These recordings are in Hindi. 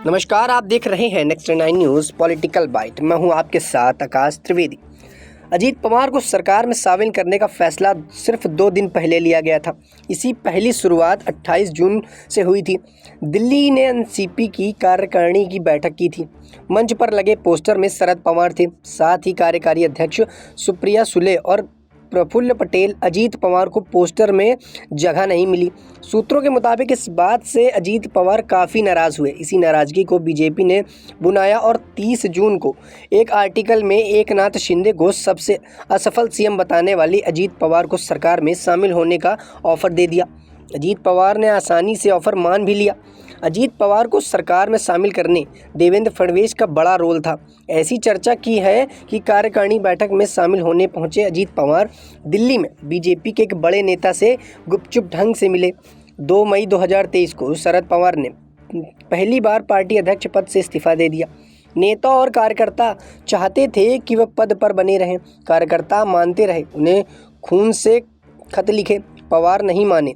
नमस्कार, आप देख रहे हैं नेक्स्ट 9 न्यूज़ पॉलिटिकल बाइट। मैं हूं आपके साथ आकाश त्रिवेदी। अजीत पवार को सरकार में शामिल करने का फैसला सिर्फ 2 दिन पहले लिया गया था। इसी पहली शुरुआत 28 जून से हुई थी। दिल्ली ने एनसीपी की कार्यकारिणी की बैठक की थी। मंच पर लगे पोस्टर में शरद पवार थे, साथ ही कार्यकारी अध्यक्ष सुप्रिया सुले और प्रफुल्ल पटेल। अजीत पवार को पोस्टर में जगह नहीं मिली। सूत्रों के मुताबिक इस बात से अजीत पवार काफ़ी नाराज़ हुए। इसी नाराज़गी को बीजेपी ने बुनाया और 30 जून को एक आर्टिकल में एकनाथ शिंदे को सबसे असफल सीएम बताने वाली अजीत पवार को सरकार में शामिल होने का ऑफर दे दिया। अजीत पवार ने आसानी से ऑफर मान भी लिया। अजीत पवार को सरकार में शामिल करने देवेंद्र फडणवीस का बड़ा रोल था। ऐसी चर्चा की है कि कार्यकारिणी बैठक में शामिल होने पहुंचे अजीत पवार दिल्ली में बीजेपी के एक बड़े नेता से गुपचुप ढंग से मिले। 2 मई 2023 को शरद पवार ने पहली बार पार्टी अध्यक्ष पद से इस्तीफा दे दिया। नेता और कार्यकर्ता चाहते थे कि वह पद पर बने रहें। कार्यकर्ता मानते रहे, उन्हें खून से खत लिखे। पवार नहीं माने।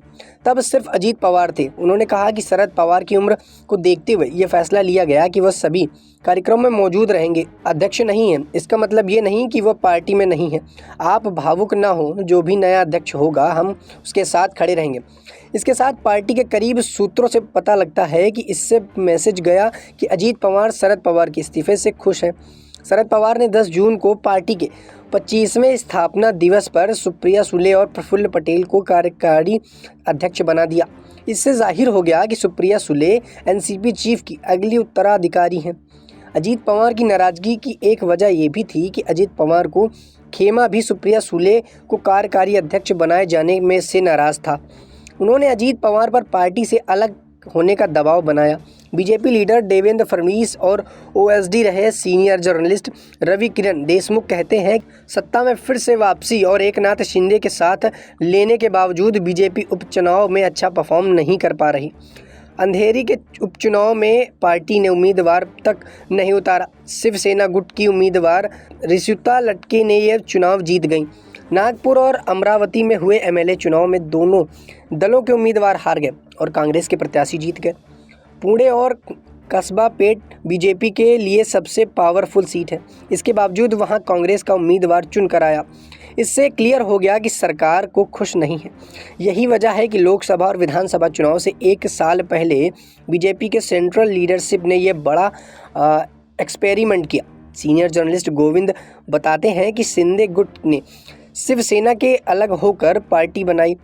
तब सिर्फ अजीत पवार थे। उन्होंने कहा कि शरद पवार की उम्र को देखते हुए ये फैसला लिया गया कि वह सभी कार्यक्रम में मौजूद रहेंगे। अध्यक्ष नहीं है, इसका मतलब ये नहीं कि वह पार्टी में नहीं है। आप भावुक ना हो, जो भी नया अध्यक्ष होगा हम उसके साथ खड़े रहेंगे। इसके साथ पार्टी के करीब सूत्रों से पता लगता है कि इससे मैसेज गया कि अजीत पवार शरद पवार के इस्तीफे से खुश हैं। शरद पवार ने 10 जून को पार्टी के 25वें स्थापना दिवस पर सुप्रिया सुले और प्रफुल्ल पटेल को कार्यकारी अध्यक्ष बना दिया। इससे जाहिर हो गया कि सुप्रिया सुले एनसीपी चीफ की अगली उत्तराधिकारी हैं। अजीत पवार की नाराजगी की एक वजह यह भी थी कि अजीत पवार को खेमा भी सुप्रिया सुले को कार्यकारी अध्यक्ष बनाए जाने में से नाराज था। उन्होंने अजीत पवार पर पार्टी से अलग होने का दबाव बनाया। बीजेपी लीडर देवेंद्र फडणवीस और ओएसडी रहे सीनियर जर्नलिस्ट रवि किरण देशमुख कहते हैं, सत्ता में फिर से वापसी और एकनाथ शिंदे के साथ लेने के बावजूद बीजेपी उपचुनाव में अच्छा परफॉर्म नहीं कर पा रही। अंधेरी के उपचुनाव में पार्टी ने उम्मीदवार तक नहीं उतारा। शिवसेना गुट की उम्मीदवार ऋषिता लटके ने यह चुनाव जीत गई। नागपुर और अमरावती में हुए एमएलए चुनाव में दोनों दलों के उम्मीदवार हार गए और कांग्रेस के प्रत्याशी जीत गए। पुणे और कस्बा पेट बीजेपी के लिए सबसे पावरफुल सीट है। इसके बावजूद वहां कांग्रेस का उम्मीदवार चुन कर आया। इससे क्लियर हो गया कि सरकार को खुश नहीं है। यही वजह है कि लोकसभा और विधानसभा चुनाव से 1 साल पहले बीजेपी के सेंट्रल लीडरशिप ने यह बड़ा एक्सपेरिमेंट किया। सीनियर जर्नलिस्ट गोविंद बताते हैं कि शिंदे गुट ने शिवसेना के अलग होकर पार्टी बनाई।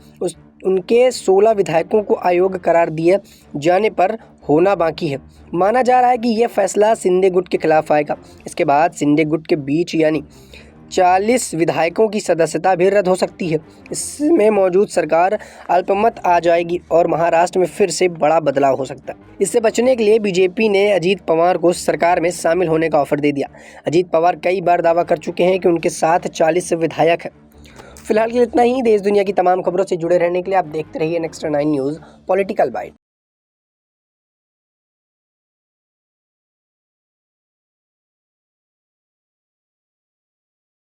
उनके 16 विधायकों को अयोग्य करार दिए जाने पर होना बाकी है। माना जा रहा है कि यह फैसला शिंदे गुट के खिलाफ आएगा। इसके बाद शिंदे गुट के बीच यानी 40 विधायकों की सदस्यता भी रद्द हो सकती है। इसमें मौजूद सरकार अल्पमत आ जाएगी और महाराष्ट्र में फिर से बड़ा बदलाव हो सकता है। इससे बचने के लिए बीजेपी ने अजीत पवार को सरकार में शामिल होने का ऑफर दे दिया। अजीत पवार कई बार दावा कर चुके हैं कि उनके साथ 40 विधायक हैं। फिलहाल के लिए इतना ही। देश दुनिया की तमाम खबरों से जुड़े रहने के लिए आप देखते रहिए नेक्स्ट 9 न्यूज़ पॉलिटिकल बाइट।